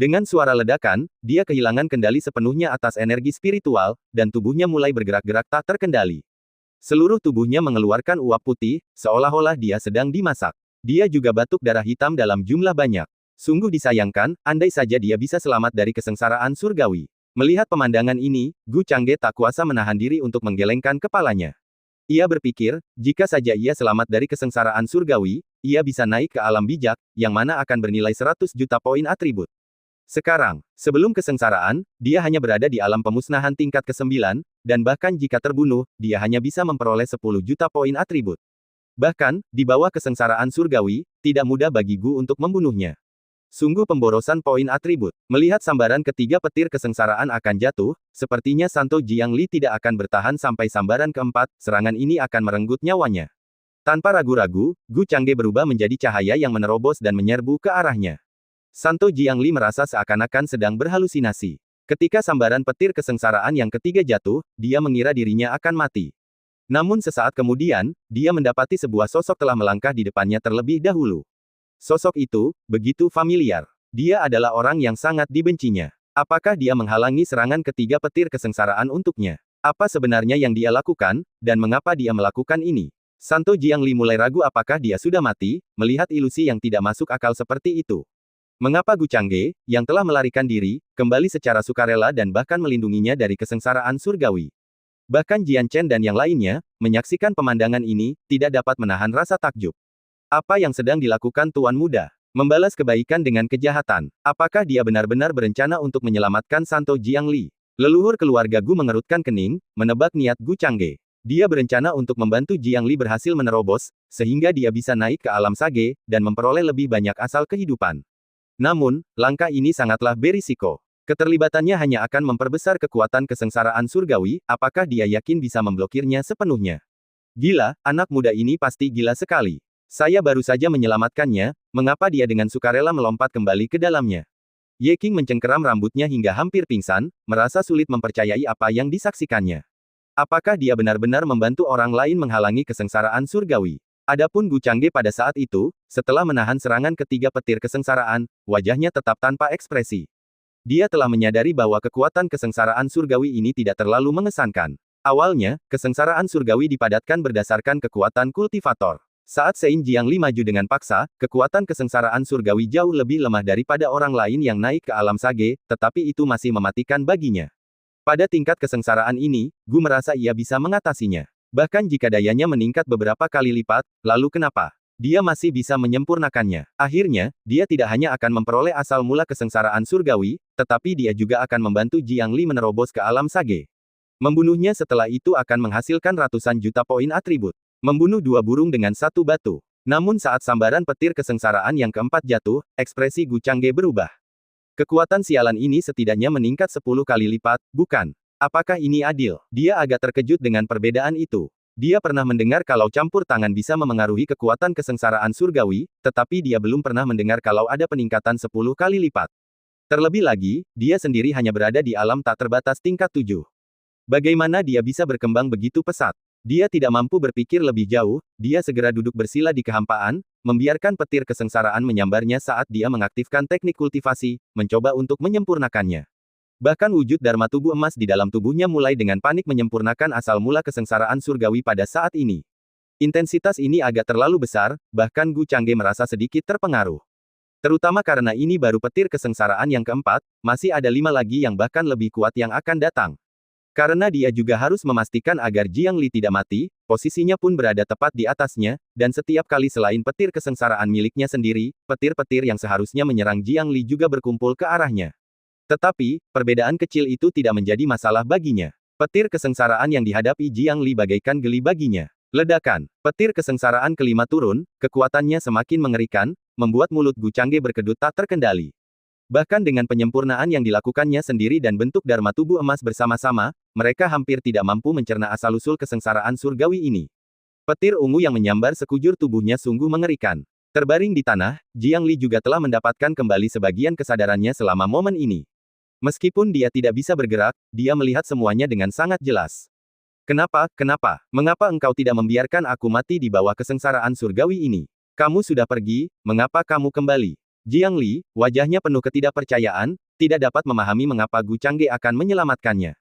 Dengan suara ledakan, dia kehilangan kendali sepenuhnya atas energi spiritual, dan tubuhnya mulai bergerak-gerak tak terkendali. Seluruh tubuhnya mengeluarkan uap putih, seolah-olah dia sedang dimasak. Dia juga batuk darah hitam dalam jumlah banyak. Sungguh disayangkan, andai saja dia bisa selamat dari kesengsaraan surgawi. Melihat pemandangan ini, Gu Changge tak kuasa menahan diri untuk menggelengkan kepalanya. Ia berpikir, jika saja ia selamat dari kesengsaraan surgawi, ia bisa naik ke alam bijak, yang mana akan bernilai 100 juta poin atribut. Sekarang, sebelum kesengsaraan, dia hanya berada di alam pemusnahan tingkat ke-9, dan bahkan jika terbunuh, dia hanya bisa memperoleh 10 juta poin atribut. Bahkan, di bawah kesengsaraan surgawi, tidak mudah bagi Gu untuk membunuhnya. Sungguh pemborosan poin atribut. Melihat sambaran ketiga petir kesengsaraan akan jatuh, sepertinya Santo Jiangli tidak akan bertahan sampai sambaran keempat, serangan ini akan merenggut nyawanya. Tanpa ragu-ragu, Gu Changge berubah menjadi cahaya yang menerobos dan menyerbu ke arahnya. Santo Jiangli merasa seakan-akan sedang berhalusinasi. Ketika sambaran petir kesengsaraan yang ketiga jatuh, dia mengira dirinya akan mati. Namun sesaat kemudian, dia mendapati sebuah sosok telah melangkah di depannya terlebih dahulu. Sosok itu, begitu familiar. Dia adalah orang yang sangat dibencinya. Apakah dia menghalangi serangan ketiga petir kesengsaraan untuknya? Apa sebenarnya yang dia lakukan, dan mengapa dia melakukan ini? Santo Jiangli mulai ragu apakah dia sudah mati, melihat ilusi yang tidak masuk akal seperti itu. Mengapa Gu Changge, yang telah melarikan diri, kembali secara sukarela dan bahkan melindunginya dari kesengsaraan surgawi? Bahkan Jian Chen dan yang lainnya, menyaksikan pemandangan ini, tidak dapat menahan rasa takjub. Apa yang sedang dilakukan Tuan Muda? Membalas kebaikan dengan kejahatan. Apakah dia benar-benar berencana untuk menyelamatkan Santo Jiangli? Leluhur keluarga Gu mengerutkan kening, menebak niat Gu Changge. Dia berencana untuk membantu Jiangli berhasil menerobos, sehingga dia bisa naik ke alam sage, dan memperoleh lebih banyak asal kehidupan. Namun, langkah ini sangatlah berisiko. Keterlibatannya hanya akan memperbesar kekuatan kesengsaraan surgawi, apakah dia yakin bisa memblokirnya sepenuhnya? Gila, anak muda ini pasti gila sekali. Saya baru saja menyelamatkannya, mengapa dia dengan sukarela melompat kembali ke dalamnya? Ye Qing mencengkeram rambutnya hingga hampir pingsan, merasa sulit mempercayai apa yang disaksikannya. Apakah dia benar-benar membantu orang lain menghalangi kesengsaraan surgawi? Adapun Gu Changge pada saat itu, setelah menahan serangan ketiga petir kesengsaraan, wajahnya tetap tanpa ekspresi. Dia telah menyadari bahwa kekuatan kesengsaraan surgawi ini tidak terlalu mengesankan. Awalnya, kesengsaraan surgawi dipadatkan berdasarkan kekuatan kultivator. Saat Sein Jiangli maju dengan paksa, kekuatan kesengsaraan surgawi jauh lebih lemah daripada orang lain yang naik ke alam sage, tetapi itu masih mematikan baginya. Pada tingkat kesengsaraan ini, Gu merasa ia bisa mengatasinya. Bahkan jika dayanya meningkat beberapa kali lipat, lalu kenapa? Dia masih bisa menyempurnakannya. Akhirnya, dia tidak hanya akan memperoleh asal mula kesengsaraan surgawi, tetapi dia juga akan membantu Jiangli menerobos ke alam sage. Membunuhnya setelah itu akan menghasilkan ratusan juta poin atribut. Membunuh dua burung dengan satu batu. Namun saat sambaran petir kesengsaraan yang keempat jatuh, ekspresi Gu Changge berubah. Kekuatan sialan ini setidaknya meningkat 10 kali lipat, bukan? Apakah ini adil? Dia agak terkejut dengan perbedaan itu. Dia pernah mendengar kalau campur tangan bisa memengaruhi kekuatan kesengsaraan surgawi, tetapi dia belum pernah mendengar kalau ada peningkatan 10 kali lipat. Terlebih lagi, dia sendiri hanya berada di alam tak terbatas tingkat 7. Bagaimana dia bisa berkembang begitu pesat? Dia tidak mampu berpikir lebih jauh, dia segera duduk bersila di kehampaan, membiarkan petir kesengsaraan menyambarnya saat dia mengaktifkan teknik kultivasi, mencoba untuk menyempurnakannya. Bahkan wujud Dharma tubuh emas di dalam tubuhnya mulai dengan panik menyempurnakan asal mula kesengsaraan surgawi pada saat ini. Intensitas ini agak terlalu besar, bahkan Gu Changge merasa sedikit terpengaruh. Terutama karena ini baru petir kesengsaraan yang keempat, masih ada 5 lagi yang bahkan lebih kuat yang akan datang. Karena dia juga harus memastikan agar Jiangli tidak mati, posisinya pun berada tepat di atasnya, dan setiap kali selain petir kesengsaraan miliknya sendiri, petir-petir yang seharusnya menyerang Jiangli juga berkumpul ke arahnya. Tetapi, perbedaan kecil itu tidak menjadi masalah baginya. Petir kesengsaraan yang dihadapi Jiangli bagaikan geli baginya. Ledakan. Petir kesengsaraan kelima turun, kekuatannya semakin mengerikan, membuat mulut Gu Changge berkedut tak terkendali. Bahkan dengan penyempurnaan yang dilakukannya sendiri dan bentuk Dharma tubuh emas bersama-sama, mereka hampir tidak mampu mencerna asal-usul kesengsaraan surgawi ini. Petir ungu yang menyambar sekujur tubuhnya sungguh mengerikan. Terbaring di tanah, Jiangli juga telah mendapatkan kembali sebagian kesadarannya selama momen ini. Meskipun dia tidak bisa bergerak, dia melihat semuanya dengan sangat jelas. Kenapa, mengapa engkau tidak membiarkan aku mati di bawah kesengsaraan surgawi ini? Kamu sudah pergi, mengapa kamu kembali? Jiang Li, wajahnya penuh ketidakpercayaan, tidak dapat memahami mengapa Gu Changge akan menyelamatkannya.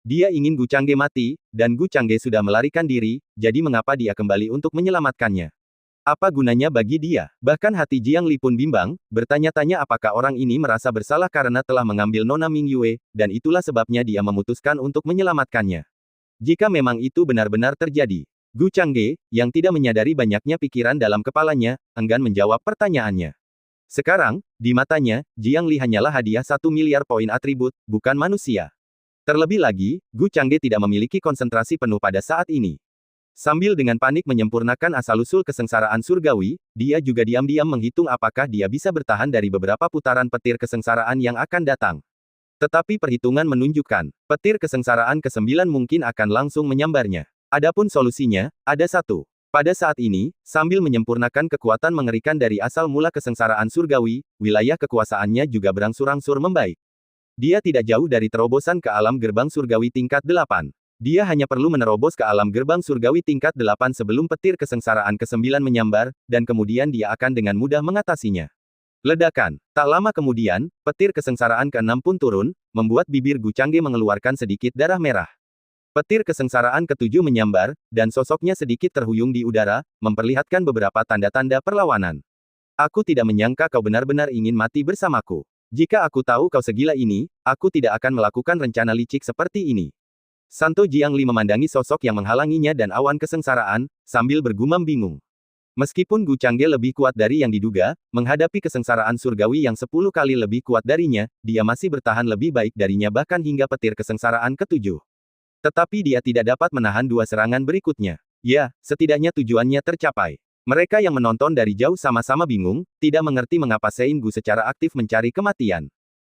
Dia ingin Gu Changge mati, dan Gu Changge sudah melarikan diri, jadi mengapa dia kembali untuk menyelamatkannya? Apa gunanya bagi dia? Bahkan hati Jiang Li pun bimbang, bertanya-tanya apakah orang ini merasa bersalah karena telah mengambil Nona Ming Yue, dan itulah sebabnya dia memutuskan untuk menyelamatkannya. Jika memang itu benar-benar terjadi, Gu Changge, yang tidak menyadari banyaknya pikiran dalam kepalanya, enggan menjawab pertanyaannya. Sekarang, di matanya, Jiang Li hanyalah hadiah 1 miliar poin atribut, bukan manusia. Terlebih lagi, Gu Changge tidak memiliki konsentrasi penuh pada saat ini. Sambil dengan panik menyempurnakan asal-usul kesengsaraan surgawi, dia juga diam-diam menghitung apakah dia bisa bertahan dari beberapa putaran petir kesengsaraan yang akan datang. Tetapi perhitungan menunjukkan, petir kesengsaraan ke-9 mungkin akan langsung menyambarnya. Adapun solusinya, ada satu. Pada saat ini, sambil menyempurnakan kekuatan mengerikan dari asal mula kesengsaraan surgawi, wilayah kekuasaannya juga berangsur-angsur membaik. Dia tidak jauh dari terobosan ke alam gerbang surgawi tingkat 8. Dia hanya perlu menerobos ke alam gerbang surgawi tingkat 8 sebelum petir kesengsaraan ke-9 menyambar, dan kemudian dia akan dengan mudah mengatasinya. Ledakan. Tak lama kemudian, petir kesengsaraan ke-6 pun turun, membuat bibir Gu Changge mengeluarkan sedikit darah merah. Petir kesengsaraan ke-7 menyambar, dan sosoknya sedikit terhuyung di udara, memperlihatkan beberapa tanda-tanda perlawanan. Aku tidak menyangka kau benar-benar ingin mati bersamaku. Jika aku tahu kau segila ini, aku tidak akan melakukan rencana licik seperti ini. Santo Jiang Li memandangi sosok yang menghalanginya dan awan kesengsaraan, sambil bergumam bingung. Meskipun Gu Changge lebih kuat dari yang diduga, menghadapi kesengsaraan surgawi yang 10 kali lebih kuat darinya, dia masih bertahan lebih baik darinya bahkan hingga petir kesengsaraan ke-7. Tetapi dia tidak dapat menahan dua serangan berikutnya. Ya, setidaknya tujuannya tercapai. Mereka yang menonton dari jauh sama-sama bingung, tidak mengerti mengapa Sein Gu secara aktif mencari kematian.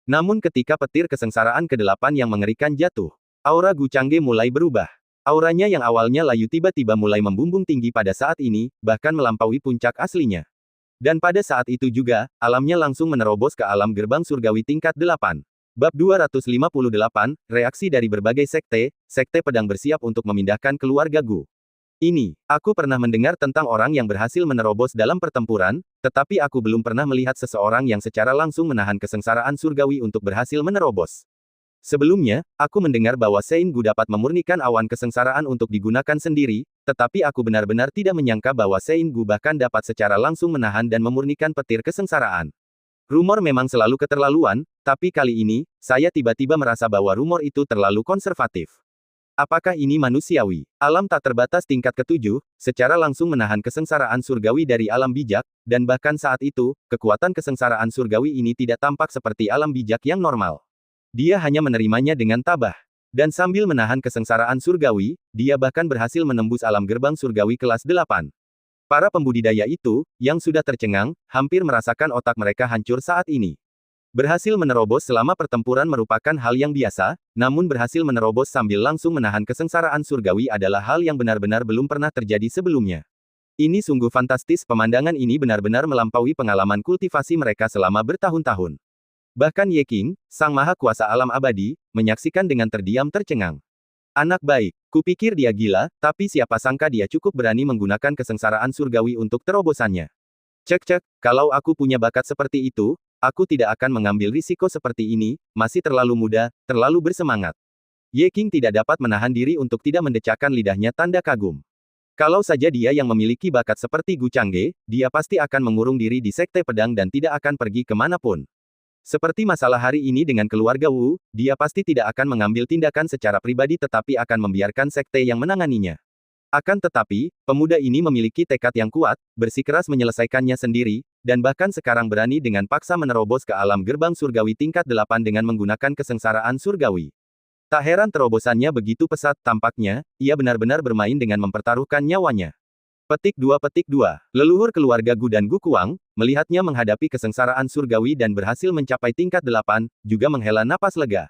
Namun ketika petir kesengsaraan ke-8 yang mengerikan jatuh, aura Gu Changge mulai berubah. Auranya yang awalnya layu tiba-tiba mulai membumbung tinggi pada saat ini, bahkan melampaui puncak aslinya. Dan pada saat itu juga, alamnya langsung menerobos ke alam gerbang surgawi tingkat 8. Bab 258, reaksi dari berbagai sekte, sekte pedang bersiap untuk memindahkan keluarga Gu. Aku pernah mendengar tentang orang yang berhasil menerobos dalam pertempuran, tetapi aku belum pernah melihat seseorang yang secara langsung menahan kesengsaraan surgawi untuk berhasil menerobos. Sebelumnya, aku mendengar bahwa Sein Gu dapat memurnikan awan kesengsaraan untuk digunakan sendiri, tetapi aku benar-benar tidak menyangka bahwa Sein Gu bahkan dapat secara langsung menahan dan memurnikan petir kesengsaraan. Rumor memang selalu keterlaluan, tapi kali ini, saya tiba-tiba merasa bahwa rumor itu terlalu konservatif. Apakah ini manusiawi? Alam tak terbatas tingkat ke-7, secara langsung menahan kesengsaraan surgawi dari alam bijak, dan bahkan saat itu, kekuatan kesengsaraan surgawi ini tidak tampak seperti alam bijak yang normal. Dia hanya menerimanya dengan tabah. Dan sambil menahan kesengsaraan surgawi, dia bahkan berhasil menembus alam gerbang surgawi kelas 8. Para pembudidaya itu, yang sudah tercengang, hampir merasakan otak mereka hancur saat ini. Berhasil menerobos selama pertempuran merupakan hal yang biasa, namun berhasil menerobos sambil langsung menahan kesengsaraan surgawi adalah hal yang benar-benar belum pernah terjadi sebelumnya. Ini sungguh fantastis, pemandangan ini benar-benar melampaui pengalaman kultivasi mereka selama bertahun-tahun. Bahkan Ye Qing, sang maha kuasa alam abadi, menyaksikan dengan terdiam tercengang. Anak baik, kupikir dia gila, tapi siapa sangka dia cukup berani menggunakan kesengsaraan surgawi untuk terobosannya. Cek, kalau aku punya bakat seperti itu, aku tidak akan mengambil risiko seperti ini, masih terlalu muda, terlalu bersemangat. Ye Qing tidak dapat menahan diri untuk tidak mendecakkan lidahnya tanda kagum. Kalau saja dia yang memiliki bakat seperti Gu Changge, dia pasti akan mengurung diri di sekte pedang dan tidak akan pergi kemanapun. Seperti masalah hari ini dengan keluarga Wu, dia pasti tidak akan mengambil tindakan secara pribadi tetapi akan membiarkan sekte yang menanganinya. Akan tetapi, pemuda ini memiliki tekad yang kuat, bersikeras menyelesaikannya sendiri, dan bahkan sekarang berani dengan paksa menerobos ke alam gerbang surgawi tingkat 8 dengan menggunakan kesengsaraan surgawi. Tak heran terobosannya begitu pesat, tampaknya, ia benar-benar bermain dengan mempertaruhkan nyawanya. Petik 2. Leluhur keluarga Gu dan Gu Kuang, melihatnya menghadapi kesengsaraan surgawi dan berhasil mencapai tingkat 8, juga menghela napas lega.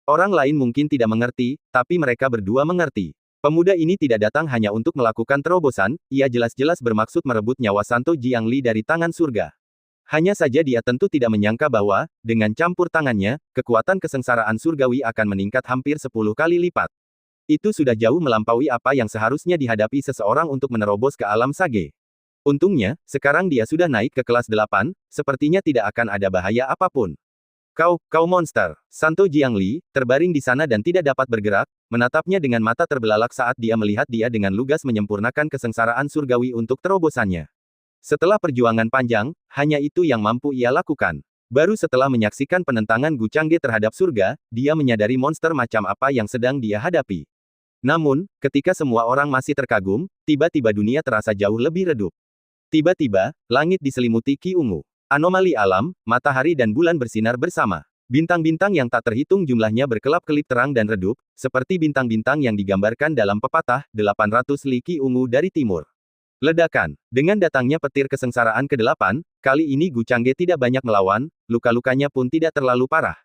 Orang lain mungkin tidak mengerti, tapi mereka berdua mengerti. Pemuda ini tidak datang hanya untuk melakukan terobosan, ia jelas-jelas bermaksud merebut nyawa Santo Jiang Li dari tangan surga. Hanya saja dia tentu tidak menyangka bahwa, dengan campur tangannya, kekuatan kesengsaraan surgawi akan meningkat hampir 10 kali lipat. Itu sudah jauh melampaui apa yang seharusnya dihadapi seseorang untuk menerobos ke alam sage. Untungnya, sekarang dia sudah naik ke kelas 8, sepertinya tidak akan ada bahaya apapun. Kau monster. Santo Jiangli, terbaring di sana dan tidak dapat bergerak, menatapnya dengan mata terbelalak saat dia melihat dia dengan lugas menyempurnakan kesengsaraan surgawi untuk terobosannya. Setelah perjuangan panjang, hanya itu yang mampu ia lakukan. Baru setelah menyaksikan penentangan Gu Changge terhadap surga, dia menyadari monster macam apa yang sedang dia hadapi. Namun, ketika semua orang masih terkagum, tiba-tiba dunia terasa jauh lebih redup. Tiba-tiba, langit diselimuti Ki Ungu. Anomali alam, matahari dan bulan bersinar bersama. Bintang-bintang yang tak terhitung jumlahnya berkelap-kelip terang dan redup, seperti bintang-bintang yang digambarkan dalam pepatah, 800 li Ki Ungu dari timur. Ledakan. Dengan datangnya petir kesengsaraan ke-8, kali ini Gu Changge tidak banyak melawan, luka-lukanya pun tidak terlalu parah.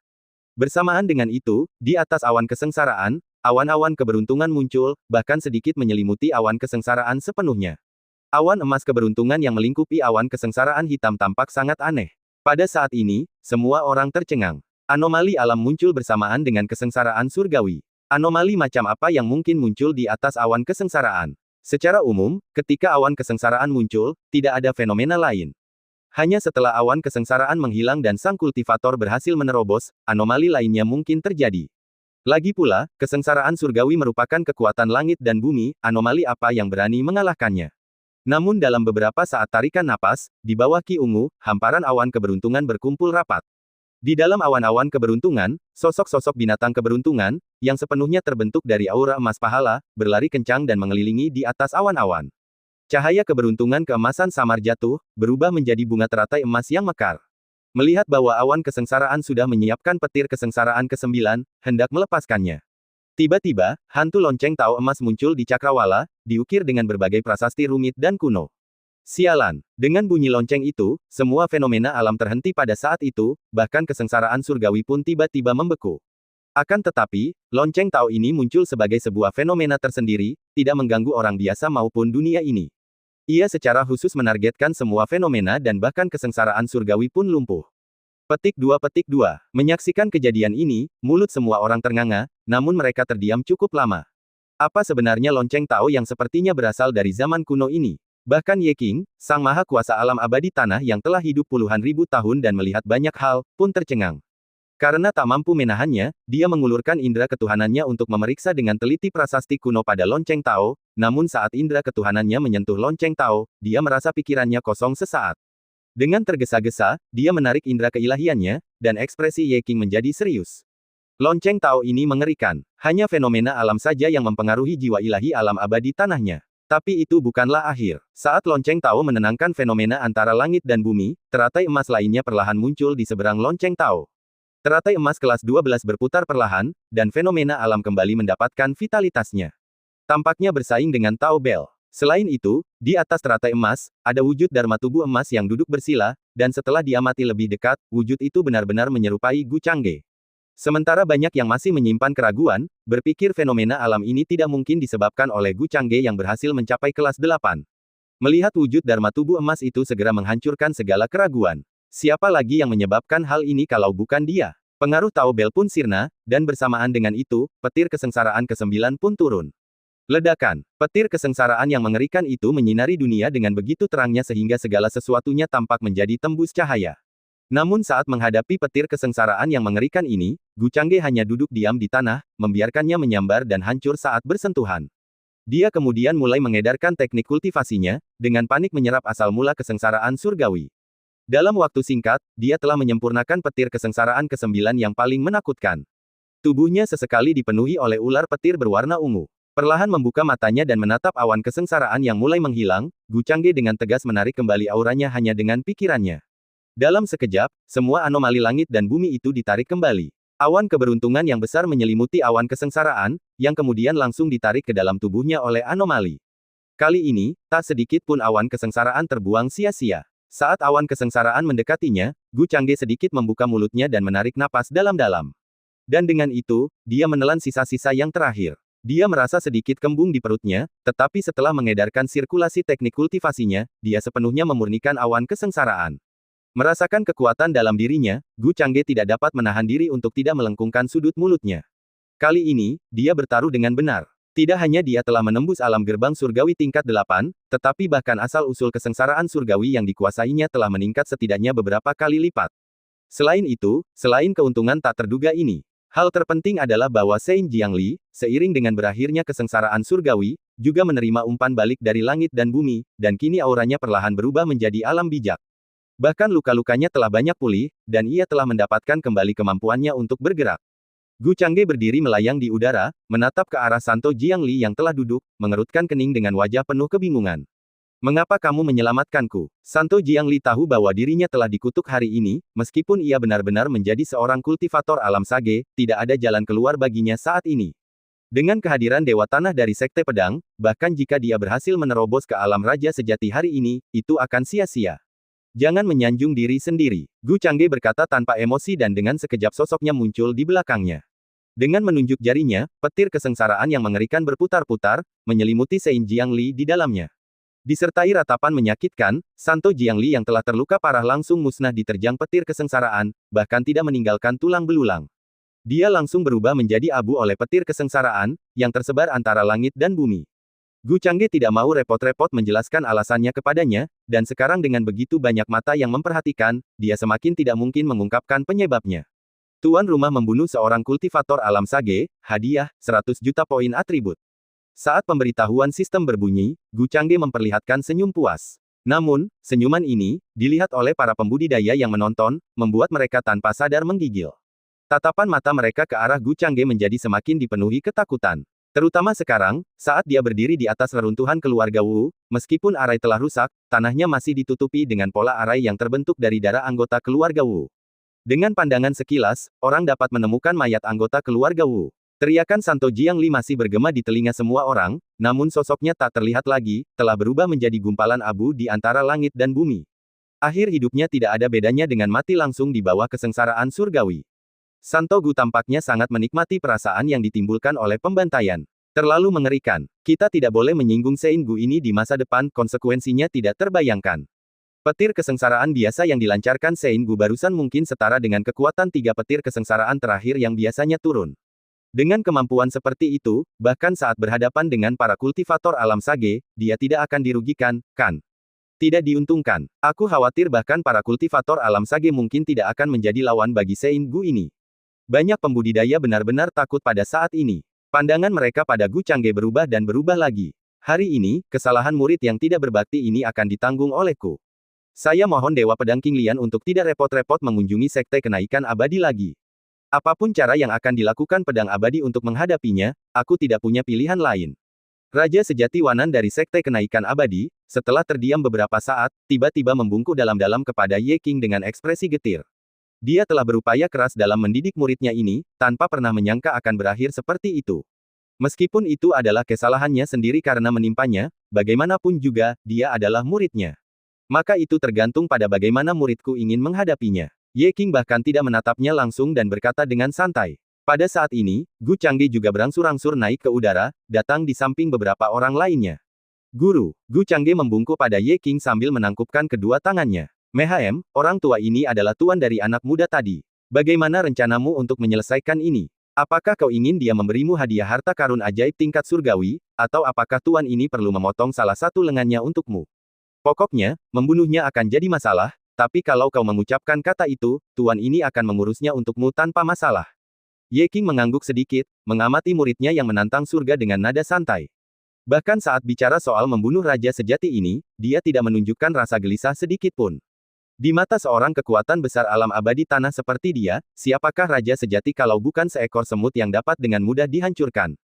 Bersamaan dengan itu, di atas awan kesengsaraan, awan-awan keberuntungan muncul, bahkan sedikit menyelimuti awan kesengsaraan sepenuhnya. Awan emas keberuntungan yang melingkupi awan kesengsaraan hitam tampak sangat aneh. Pada saat ini, semua orang tercengang. Anomali alam muncul bersamaan dengan kesengsaraan surgawi. Anomali macam apa yang mungkin muncul di atas awan kesengsaraan? Secara umum, ketika awan kesengsaraan muncul, tidak ada fenomena lain. Hanya setelah awan kesengsaraan menghilang dan sang kultivator berhasil menerobos, anomali lainnya mungkin terjadi. Lagi pula, kesengsaraan surgawi merupakan kekuatan langit dan bumi, anomali apa yang berani mengalahkannya? Namun dalam beberapa saat tarikan napas, di bawah Ki Ungu, hamparan awan keberuntungan berkumpul rapat. Di dalam awan-awan keberuntungan, sosok-sosok binatang keberuntungan, yang sepenuhnya terbentuk dari aura emas pahala, berlari kencang dan mengelilingi di atas awan-awan. Cahaya keberuntungan keemasan samar jatuh, berubah menjadi bunga teratai emas yang mekar. Melihat bahwa awan kesengsaraan sudah menyiapkan petir kesengsaraan ke-9, hendak melepaskannya. Tiba-tiba, hantu lonceng Tao emas muncul di cakrawala, diukir dengan berbagai prasasti rumit dan kuno. Sialan, dengan bunyi lonceng itu, semua fenomena alam terhenti pada saat itu, bahkan kesengsaraan surgawi pun tiba-tiba membeku. Akan tetapi, lonceng Tao ini muncul sebagai sebuah fenomena tersendiri, tidak mengganggu orang biasa maupun dunia ini. Ia secara khusus menargetkan semua fenomena dan bahkan kesengsaraan surgawi pun lumpuh. Petik 2. Menyaksikan kejadian ini, mulut semua orang ternganga, namun mereka terdiam cukup lama. Apa sebenarnya lonceng Tao yang sepertinya berasal dari zaman kuno ini? Bahkan Ye King, sang maha kuasa alam abadi tanah yang telah hidup puluhan ribu tahun dan melihat banyak hal, pun tercengang. Karena tak mampu menahannya, dia mengulurkan indera ketuhanannya untuk memeriksa dengan teliti prasasti kuno pada lonceng Tao, namun saat indera ketuhanannya menyentuh lonceng Tao, dia merasa pikirannya kosong sesaat. Dengan tergesa-gesa, dia menarik indera keilahiannya, dan ekspresi Ye King menjadi serius. Lonceng Tao ini mengerikan. Hanya fenomena alam saja yang mempengaruhi jiwa ilahi alam abadi tanahnya. Tapi itu bukanlah akhir. Saat lonceng Tao menenangkan fenomena antara langit dan bumi, teratai emas lainnya perlahan muncul di seberang lonceng Tao. Teratai emas kelas 12 berputar perlahan, dan fenomena alam kembali mendapatkan vitalitasnya. Tampaknya bersaing dengan Tao Bell. Selain itu, di atas teratai emas, ada wujud Dharma tubuh emas yang duduk bersila, dan setelah diamati lebih dekat, wujud itu benar-benar menyerupai Gu Changge. Sementara banyak yang masih menyimpan keraguan, berpikir fenomena alam ini tidak mungkin disebabkan oleh Gu Changge yang berhasil mencapai kelas 8. Melihat wujud Dharma tubuh emas itu segera menghancurkan segala keraguan. Siapa lagi yang menyebabkan hal ini kalau bukan dia? Pengaruh Tao Bell pun sirna, dan bersamaan dengan itu, petir kesengsaraan ke-9 pun turun. Ledakan. Petir kesengsaraan yang mengerikan itu menyinari dunia dengan begitu terangnya sehingga segala sesuatunya tampak menjadi tembus cahaya. Namun saat menghadapi petir kesengsaraan yang mengerikan ini, Gu Changge hanya duduk diam di tanah, membiarkannya menyambar dan hancur saat bersentuhan. Dia kemudian mulai mengedarkan teknik kultivasinya, dengan panik menyerap asal mula kesengsaraan surgawi. Dalam waktu singkat, dia telah menyempurnakan petir kesengsaraan ke-9 yang paling menakutkan. Tubuhnya sesekali dipenuhi oleh ular petir berwarna ungu. Perlahan membuka matanya dan menatap awan kesengsaraan yang mulai menghilang, Gu Changge dengan tegas menarik kembali auranya hanya dengan pikirannya. Dalam sekejap, semua anomali langit dan bumi itu ditarik kembali. Awan keberuntungan yang besar menyelimuti awan kesengsaraan, yang kemudian langsung ditarik ke dalam tubuhnya oleh anomali. Kali ini, tak sedikit pun awan kesengsaraan terbuang sia-sia. Saat awan kesengsaraan mendekatinya, Gu Changge sedikit membuka mulutnya dan menarik napas dalam-dalam. Dan dengan itu, dia menelan sisa-sisa yang terakhir. Dia merasa sedikit kembung di perutnya, tetapi setelah mengedarkan sirkulasi teknik kultivasinya, dia sepenuhnya memurnikan awan kesengsaraan. Merasakan kekuatan dalam dirinya, Gu Changge tidak dapat menahan diri untuk tidak melengkungkan sudut mulutnya. Kali ini, dia bertaruh dengan benar. Tidak hanya dia telah menembus alam gerbang surgawi tingkat 8, tetapi bahkan asal-usul kesengsaraan surgawi yang dikuasainya telah meningkat setidaknya beberapa kali lipat. Selain itu, selain keuntungan tak terduga ini, hal terpenting adalah bahwa Sein Jiangli, seiring dengan berakhirnya kesengsaraan surgawi, juga menerima umpan balik dari langit dan bumi, dan kini auranya perlahan berubah menjadi alam bijak. Bahkan luka-lukanya telah banyak pulih, dan ia telah mendapatkan kembali kemampuannya untuk bergerak. Gu Changge berdiri melayang di udara, menatap ke arah Santo Jiangli yang telah duduk, mengerutkan kening dengan wajah penuh kebingungan. Mengapa kamu menyelamatkanku? Santo Jiangli tahu bahwa dirinya telah dikutuk hari ini, meskipun ia benar-benar menjadi seorang kultivator alam sage, tidak ada jalan keluar baginya saat ini. Dengan kehadiran Dewa Tanah dari Sekte Pedang, bahkan jika dia berhasil menerobos ke alam Raja Sejati hari ini, itu akan sia-sia. Jangan menyanjung diri sendiri. Gu Changge berkata tanpa emosi dan dengan sekejap sosoknya muncul di belakangnya. Dengan menunjuk jarinya, petir kesengsaraan yang mengerikan berputar-putar, menyelimuti Sein Jiangli di dalamnya. Disertai ratapan menyakitkan, Santo Jiangli yang telah terluka parah langsung musnah diterjang petir kesengsaraan, bahkan tidak meninggalkan tulang belulang. Dia langsung berubah menjadi abu oleh petir kesengsaraan, yang tersebar antara langit dan bumi. Gu Changge tidak mau repot-repot menjelaskan alasannya kepadanya, dan sekarang dengan begitu banyak mata yang memperhatikan, dia semakin tidak mungkin mengungkapkan penyebabnya. Tuan rumah membunuh seorang kultivator alam sage, hadiah, 100 juta poin atribut. Saat pemberitahuan sistem berbunyi, Gu Changge memperlihatkan senyum puas. Namun, senyuman ini, dilihat oleh para pembudidaya yang menonton, membuat mereka tanpa sadar menggigil. Tatapan mata mereka ke arah Gu Changge menjadi semakin dipenuhi ketakutan. Terutama sekarang, saat dia berdiri di atas reruntuhan keluarga Wu, meskipun arai telah rusak, tanahnya masih ditutupi dengan pola arai yang terbentuk dari darah anggota keluarga Wu. Dengan pandangan sekilas, orang dapat menemukan mayat anggota keluarga Wu. Teriakan Santo Jiangli masih bergema di telinga semua orang, namun sosoknya tak terlihat lagi, telah berubah menjadi gumpalan abu di antara langit dan bumi. Akhir hidupnya tidak ada bedanya dengan mati langsung di bawah kesengsaraan surgawi. Santo Gu tampaknya sangat menikmati perasaan yang ditimbulkan oleh pembantaian. Terlalu mengerikan. Kita tidak boleh menyinggung Sein Gu ini di masa depan, konsekuensinya tidak terbayangkan. Petir kesengsaraan biasa yang dilancarkan Sein Gu barusan mungkin setara dengan kekuatan 3 petir kesengsaraan terakhir yang biasanya turun. Dengan kemampuan seperti itu, bahkan saat berhadapan dengan para kultivator alam sage, dia tidak akan dirugikan, kan? Tidak diuntungkan. Aku khawatir bahkan para kultivator alam sage mungkin tidak akan menjadi lawan bagi Sein Gu ini. Banyak pembudidaya benar-benar takut pada saat ini. Pandangan mereka pada Gu Changge berubah dan berubah lagi. Hari ini, kesalahan murid yang tidak berbakti ini akan ditanggung olehku. Saya mohon Dewa Pedang King Lian untuk tidak repot-repot mengunjungi Sekte Kenaikan Abadi lagi. Apapun cara yang akan dilakukan Pedang Abadi untuk menghadapinya, aku tidak punya pilihan lain. Raja Sejati Wanan dari Sekte Kenaikan Abadi, setelah terdiam beberapa saat, tiba-tiba membungkuk dalam-dalam kepada Ye King dengan ekspresi getir. Dia telah berupaya keras dalam mendidik muridnya ini, tanpa pernah menyangka akan berakhir seperti itu. Meskipun itu adalah kesalahannya sendiri karena menimpanya, bagaimanapun juga, dia adalah muridnya. Maka itu tergantung pada bagaimana muridku ingin menghadapinya. Ye King bahkan tidak menatapnya langsung dan berkata dengan santai. Pada saat ini, Gu Changge juga berangsur-angsur naik ke udara, datang di samping beberapa orang lainnya. Guru, Gu Changge membungkuk pada Ye King sambil menangkupkan kedua tangannya. Mehem, orang tua ini adalah tuan dari anak muda tadi. Bagaimana rencanamu untuk menyelesaikan ini? Apakah kau ingin dia memberimu hadiah harta karun ajaib tingkat surgawi, atau apakah tuan ini perlu memotong salah satu lengannya untukmu? Pokoknya, membunuhnya akan jadi masalah, tapi kalau kau mengucapkan kata itu, tuan ini akan mengurusnya untukmu tanpa masalah. Ye King mengangguk sedikit, mengamati muridnya yang menantang surga dengan nada santai. Bahkan saat bicara soal membunuh raja sejati ini, dia tidak menunjukkan rasa gelisah sedikit pun. Di mata seorang kekuatan besar alam abadi tanah seperti dia, siapakah raja sejati kalau bukan seekor semut yang dapat dengan mudah dihancurkan?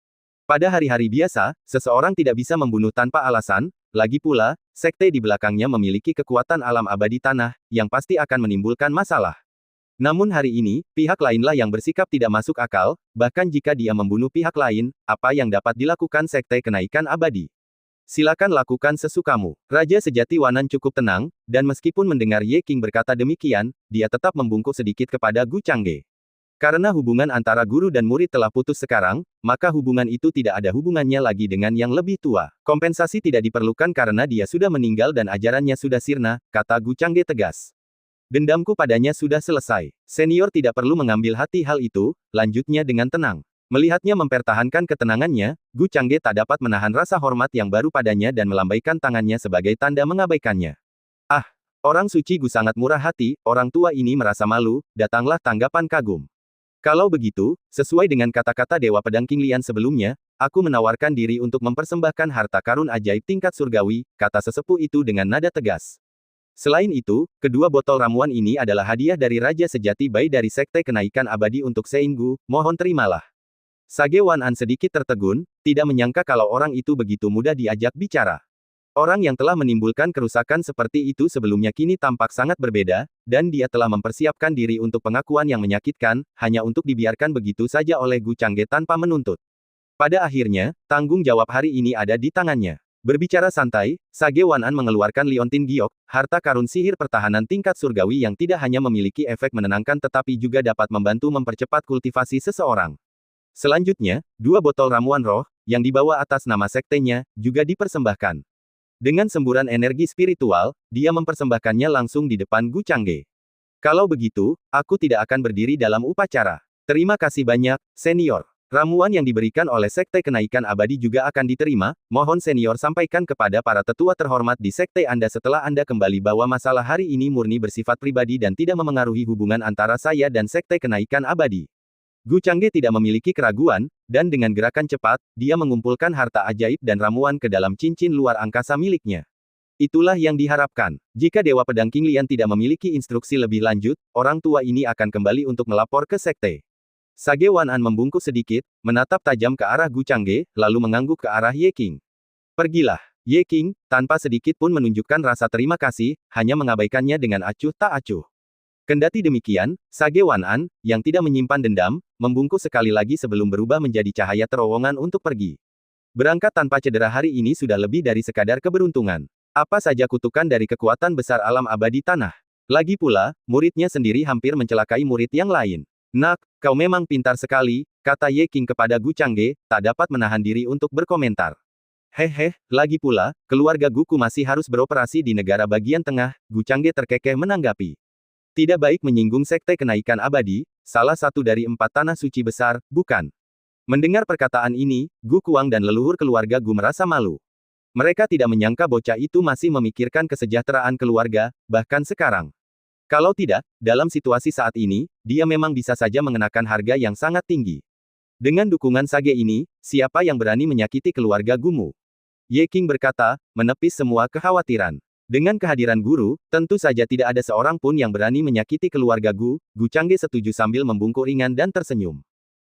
Pada hari-hari biasa, seseorang tidak bisa membunuh tanpa alasan, lagi pula, sekte di belakangnya memiliki kekuatan alam abadi tanah, yang pasti akan menimbulkan masalah. Namun hari ini, pihak lainlah yang bersikap tidak masuk akal, bahkan jika dia membunuh pihak lain, apa yang dapat dilakukan Sekte Kenaikan Abadi? Silakan lakukan sesukamu. Raja Sejati Wanan cukup tenang, dan meskipun mendengar Ye King berkata demikian, dia tetap membungkuk sedikit kepada Gu Changge. Karena hubungan antara guru dan murid telah putus sekarang, maka hubungan itu tidak ada hubungannya lagi dengan yang lebih tua. Kompensasi tidak diperlukan karena dia sudah meninggal dan ajarannya sudah sirna, kata Gu Changge tegas. Dendamku padanya sudah selesai. Senior tidak perlu mengambil hati hal itu, lanjutnya dengan tenang. Melihatnya mempertahankan ketenangannya, Gu Changge tak dapat menahan rasa hormat yang baru padanya dan melambaikan tangannya sebagai tanda mengabaikannya. Ah, orang suci Gu sangat murah hati, orang tua ini merasa malu, datanglah tanggapan kagum. Kalau begitu, sesuai dengan kata-kata Dewa Pedang King Lian sebelumnya, aku menawarkan diri untuk mempersembahkan harta karun ajaib tingkat surgawi, kata sesepuh itu dengan nada tegas. Selain itu, kedua botol ramuan ini adalah hadiah dari Raja Sejati Bai dari Sekte Kenaikan Abadi untuk Seinggu, mohon terimalah. Sage Wan An sedikit tertegun, tidak menyangka kalau orang itu begitu mudah diajak bicara. Orang yang telah menimbulkan kerusakan seperti itu sebelumnya kini tampak sangat berbeda, dan dia telah mempersiapkan diri untuk pengakuan yang menyakitkan, hanya untuk dibiarkan begitu saja oleh Gu Changge tanpa menuntut. Pada akhirnya, tanggung jawab hari ini ada di tangannya. Berbicara santai, Sage Wan An mengeluarkan Liontin Giok, harta karun sihir pertahanan tingkat surgawi yang tidak hanya memiliki efek menenangkan tetapi juga dapat membantu mempercepat kultivasi seseorang. Selanjutnya, dua botol ramuan roh, yang dibawa atas nama sektenya, juga dipersembahkan. Dengan semburan energi spiritual, dia mempersembahkannya langsung di depan Gu Changge. Kalau begitu, aku tidak akan berdiri dalam upacara. Terima kasih banyak, senior. Ramuan yang diberikan oleh Sekte Kenaikan Abadi juga akan diterima, mohon senior sampaikan kepada para tetua terhormat di Sekte Anda setelah Anda kembali bahwa masalah hari ini murni bersifat pribadi dan tidak memengaruhi hubungan antara saya dan Sekte Kenaikan Abadi. Gu Changge tidak memiliki keraguan, dan dengan gerakan cepat, dia mengumpulkan harta ajaib dan ramuan ke dalam cincin luar angkasa miliknya. Itulah yang diharapkan. Jika Dewa Pedang King Lian tidak memiliki instruksi lebih lanjut, orang tua ini akan kembali untuk melapor ke sekte. Sage Wan An membungkuk sedikit, menatap tajam ke arah Gu Changge, lalu mengangguk ke arah Ye King. Pergilah. Ye King, tanpa sedikit pun menunjukkan rasa terima kasih, hanya mengabaikannya dengan acuh tak acuh. Kendati demikian, Sage Wan An, yang tidak menyimpan dendam, membungkuk sekali lagi sebelum berubah menjadi cahaya terowongan untuk pergi. Berangkat tanpa cedera hari ini sudah lebih dari sekadar keberuntungan. Apa saja kutukan dari kekuatan besar alam abadi tanah. Lagi pula, muridnya sendiri hampir mencelakai murid yang lain. Nak, kau memang pintar sekali, kata Ye King kepada Gu Changge, tak dapat menahan diri untuk berkomentar. Hehe, lagi pula, keluarga Guku masih harus beroperasi di negara bagian tengah, Gu Changge terkekeh menanggapi. Tidak baik menyinggung Sekte Kenaikan Abadi, salah satu dari 4 tanah suci besar, bukan? Mendengar perkataan ini, Gu Kuang dan leluhur keluarga Gu merasa malu. Mereka tidak menyangka bocah itu masih memikirkan kesejahteraan keluarga, bahkan sekarang. Kalau tidak, dalam situasi saat ini, dia memang bisa saja mengenakan harga yang sangat tinggi. Dengan dukungan Sage ini, siapa yang berani menyakiti keluarga Gumu? Ye King berkata, menepis semua kekhawatiran. Dengan kehadiran guru, tentu saja tidak ada seorang pun yang berani menyakiti keluarga Gu Changge setuju sambil membungkuk ringan dan tersenyum.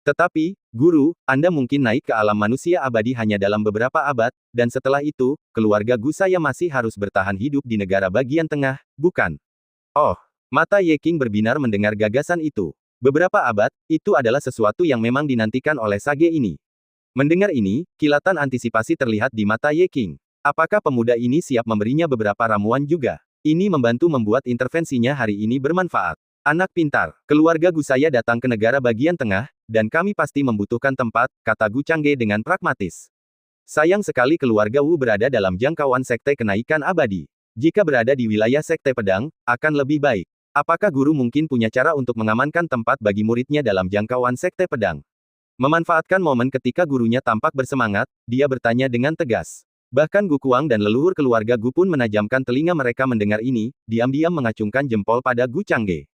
Tetapi, guru, Anda mungkin naik ke alam manusia abadi hanya dalam beberapa abad, dan setelah itu, keluarga Gu saya masih harus bertahan hidup di negara bagian tengah, bukan? Oh, mata Ye King berbinar mendengar gagasan itu. Beberapa abad, itu adalah sesuatu yang memang dinantikan oleh Sage ini. Mendengar ini, kilatan antisipasi terlihat di mata Ye King. Apakah pemuda ini siap memberinya beberapa ramuan juga? Ini membantu membuat intervensinya hari ini bermanfaat. Anak pintar, keluarga Gu saya datang ke negara bagian tengah, dan kami pasti membutuhkan tempat, kata Gu Changge dengan pragmatis. Sayang sekali keluarga Wu berada dalam jangkauan Sekte Kenaikan Abadi. Jika berada di wilayah Sekte Pedang, akan lebih baik. Apakah guru mungkin punya cara untuk mengamankan tempat bagi muridnya dalam jangkauan Sekte Pedang? Memanfaatkan momen ketika gurunya tampak bersemangat, dia bertanya dengan tegas. Bahkan Gu Kuang dan leluhur keluarga Gu pun menajamkan telinga mereka mendengar ini, diam-diam mengacungkan jempol pada Gu Changge.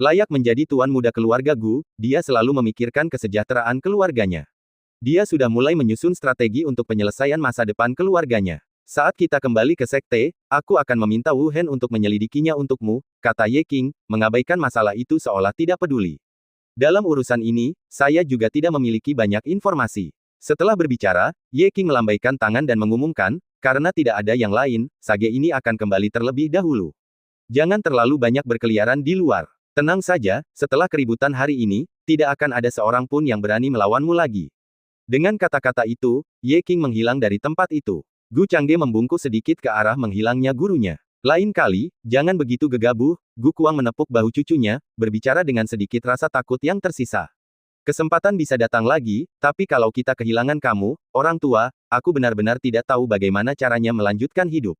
Layak menjadi tuan muda keluarga Gu, dia selalu memikirkan kesejahteraan keluarganya. Dia sudah mulai menyusun strategi untuk penyelesaian masa depan keluarganya. Saat kita kembali ke sekte, aku akan meminta Wu Hen untuk menyelidikinya untukmu, kata Ye King, mengabaikan masalah itu seolah tidak peduli. Dalam urusan ini, saya juga tidak memiliki banyak informasi. Setelah berbicara, Ye King melambaikan tangan dan mengumumkan, karena tidak ada yang lain, Sage ini akan kembali terlebih dahulu. Jangan terlalu banyak berkeliaran di luar. Tenang saja, setelah keributan hari ini, tidak akan ada seorang pun yang berani melawanmu lagi. Dengan kata-kata itu, Ye King menghilang dari tempat itu. Gu Changge membungkuk sedikit ke arah menghilangnya gurunya. Lain kali, jangan begitu gegabah, Gu Kuang menepuk bahu cucunya, berbicara dengan sedikit rasa takut yang tersisa. Kesempatan bisa datang lagi, tapi kalau kita kehilangan kamu, orang tua, aku benar-benar tidak tahu bagaimana caranya melanjutkan hidup.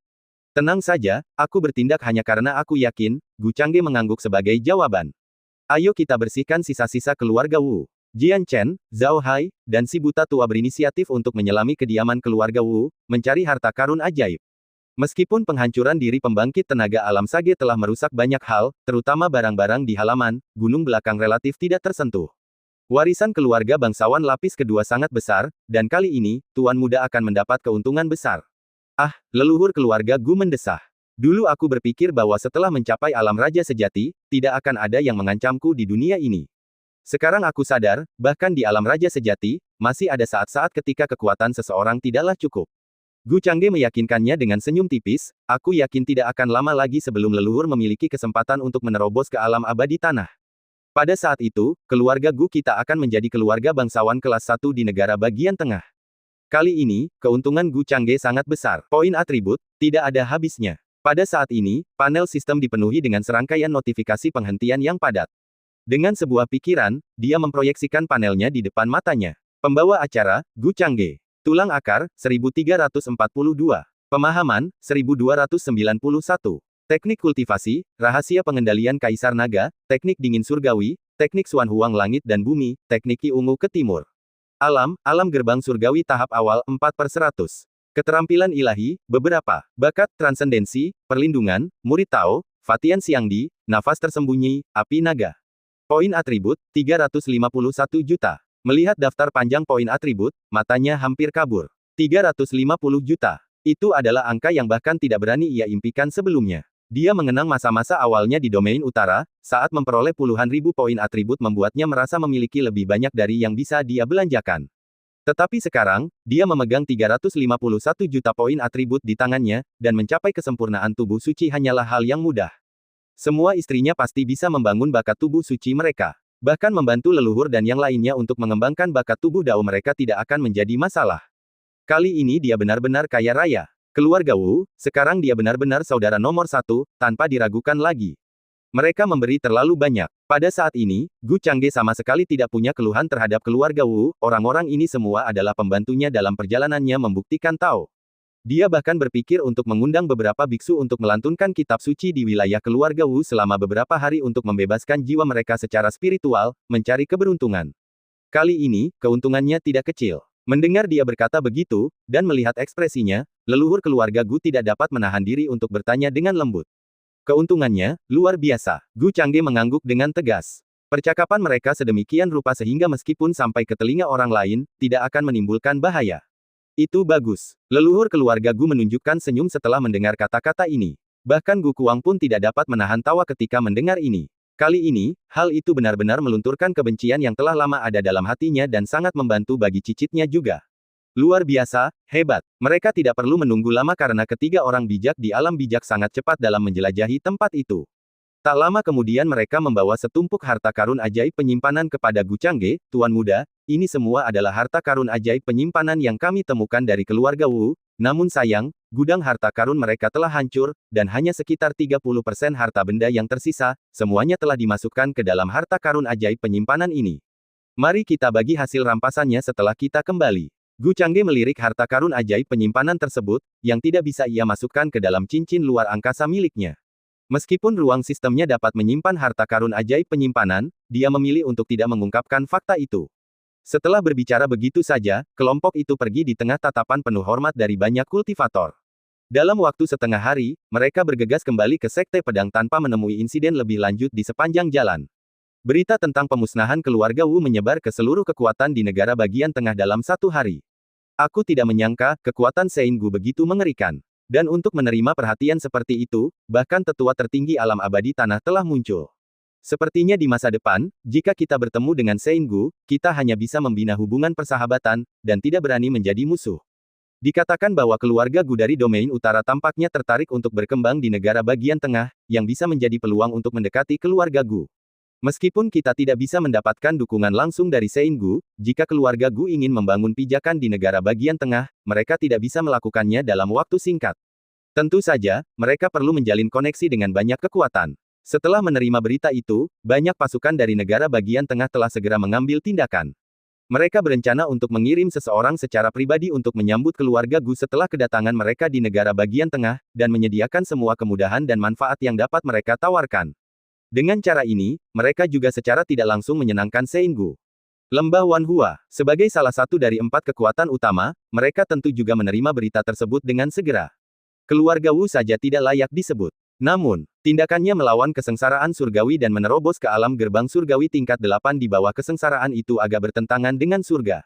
Tenang saja, aku bertindak hanya karena aku yakin, Gu Changge mengangguk sebagai jawaban. Ayo kita bersihkan sisa-sisa keluarga Wu. Jian Chen, Zhao Hai, dan si buta tua berinisiatif untuk menyelami kediaman keluarga Wu, mencari harta karun ajaib. Meskipun penghancuran diri pembangkit tenaga alam Sage telah merusak banyak hal, terutama barang-barang di halaman, gunung belakang relatif tidak tersentuh. Warisan keluarga bangsawan lapis kedua sangat besar, dan kali ini, tuan muda akan mendapat keuntungan besar. Ah, leluhur keluarga Gu mendesah. Dulu aku berpikir bahwa setelah mencapai alam raja sejati, tidak akan ada yang mengancamku di dunia ini. Sekarang aku sadar, bahkan di alam raja sejati, masih ada saat-saat ketika kekuatan seseorang tidaklah cukup. Gu Changge meyakinkannya dengan senyum tipis, aku yakin tidak akan lama lagi sebelum leluhur memiliki kesempatan untuk menerobos ke alam abadi tanah. Pada saat itu, keluarga Gu kita akan menjadi keluarga bangsawan kelas 1 di negara bagian tengah. Kali ini, keuntungan Gu Changge sangat besar. Poin atribut, tidak ada habisnya. Pada saat ini, panel sistem dipenuhi dengan serangkaian notifikasi penghentian yang padat. Dengan sebuah pikiran, dia memproyeksikan panelnya di depan matanya. Pembawa acara, Gu Changge. Tulang akar, 1342. Pemahaman, 1291. Teknik kultivasi, rahasia pengendalian Kaisar Naga, teknik dingin surgawi, teknik Suan Huang Langit dan Bumi, teknik Ki Ungu ke Timur. Alam gerbang surgawi tahap awal 4/100. Keterampilan ilahi, beberapa. Bakat, transendensi, perlindungan, murid Tao, Fatian Xiangdi, nafas tersembunyi, api naga. Poin atribut, 351 juta. Melihat daftar panjang poin atribut, matanya hampir kabur. 350 juta. Itu adalah angka yang bahkan tidak berani ia impikan sebelumnya. Dia mengenang masa-masa awalnya di domain utara, saat memperoleh puluhan ribu poin atribut membuatnya merasa memiliki lebih banyak dari yang bisa dia belanjakan. Tetapi sekarang, dia memegang 351 juta poin atribut di tangannya, dan mencapai kesempurnaan tubuh suci hanyalah hal yang mudah. Semua istrinya pasti bisa membangun bakat tubuh suci mereka. Bahkan membantu leluhur dan yang lainnya untuk mengembangkan bakat tubuh Dao mereka tidak akan menjadi masalah. Kali ini dia benar-benar kaya raya. Keluarga Wu, sekarang dia benar-benar saudara nomor 1, tanpa diragukan lagi. Mereka memberi terlalu banyak. Pada saat ini, Gu Changge sama sekali tidak punya keluhan terhadap keluarga Wu, orang-orang ini semua adalah pembantunya dalam perjalanannya membuktikan Tao. Dia bahkan berpikir untuk mengundang beberapa biksu untuk melantunkan kitab suci di wilayah keluarga Wu selama beberapa hari untuk membebaskan jiwa mereka secara spiritual, mencari keberuntungan. Kali ini, keuntungannya tidak kecil. Mendengar dia berkata begitu, dan melihat ekspresinya, leluhur keluarga Gu tidak dapat menahan diri untuk bertanya dengan lembut. Keuntungannya, luar biasa. Gu Changge mengangguk dengan tegas. Percakapan mereka sedemikian rupa sehingga meskipun sampai ke telinga orang lain, tidak akan menimbulkan bahaya. Itu bagus. Leluhur keluarga Gu menunjukkan senyum setelah mendengar kata-kata ini. Bahkan Gu Kuang pun tidak dapat menahan tawa ketika mendengar ini. Kali ini, hal itu benar-benar melunturkan kebencian yang telah lama ada dalam hatinya dan sangat membantu bagi cicitnya juga. Luar biasa, hebat. Mereka tidak perlu menunggu lama karena ketiga orang bijak di alam bijak sangat cepat dalam menjelajahi tempat itu. Tak lama kemudian mereka membawa setumpuk harta karun ajaib penyimpanan kepada Gu Changge, Tuan Muda, ini semua adalah harta karun ajaib penyimpanan yang kami temukan dari keluarga Wu, namun sayang, gudang harta karun mereka telah hancur, dan hanya sekitar 30% harta benda yang tersisa, semuanya telah dimasukkan ke dalam harta karun ajaib penyimpanan ini. Mari kita bagi hasil rampasannya setelah kita kembali. Gu Changge melirik harta karun ajaib penyimpanan tersebut, yang tidak bisa ia masukkan ke dalam cincin luar angkasa miliknya. Meskipun ruang sistemnya dapat menyimpan harta karun ajaib penyimpanan, dia memilih untuk tidak mengungkapkan fakta itu. Setelah berbicara begitu saja, kelompok itu pergi di tengah tatapan penuh hormat dari banyak kultivator. Dalam waktu setengah hari, mereka bergegas kembali ke Sekte Pedang tanpa menemui insiden lebih lanjut di sepanjang jalan. Berita tentang pemusnahan keluarga Wu menyebar ke seluruh kekuatan di negara bagian tengah dalam satu hari. Aku tidak menyangka, kekuatan Sein Gu begitu mengerikan. Dan untuk menerima perhatian seperti itu, bahkan tetua tertinggi alam abadi tanah telah muncul. Sepertinya di masa depan, jika kita bertemu dengan Sein Gu, kita hanya bisa membina hubungan persahabatan, dan tidak berani menjadi musuh. Dikatakan bahwa keluarga Gu dari domain utara tampaknya tertarik untuk berkembang di negara bagian tengah, yang bisa menjadi peluang untuk mendekati keluarga Gu. Meskipun kita tidak bisa mendapatkan dukungan langsung dari Sein Gu, jika keluarga Gu ingin membangun pijakan di negara bagian tengah, mereka tidak bisa melakukannya dalam waktu singkat. Tentu saja, mereka perlu menjalin koneksi dengan banyak kekuatan. Setelah menerima berita itu, banyak pasukan dari negara bagian tengah telah segera mengambil tindakan. Mereka berencana untuk mengirim seseorang secara pribadi untuk menyambut keluarga Gu setelah kedatangan mereka di negara bagian tengah, dan menyediakan semua kemudahan dan manfaat yang dapat mereka tawarkan. Dengan cara ini, mereka juga secara tidak langsung menyenangkan Sein Gu. Lembah Wanhua, sebagai salah satu dari 4 kekuatan utama, mereka tentu juga menerima berita tersebut dengan segera. Keluarga Wu saja tidak layak disebut. Namun, tindakannya melawan kesengsaraan surgawi dan menerobos ke alam gerbang surgawi tingkat 8 di bawah kesengsaraan itu agak bertentangan dengan surga.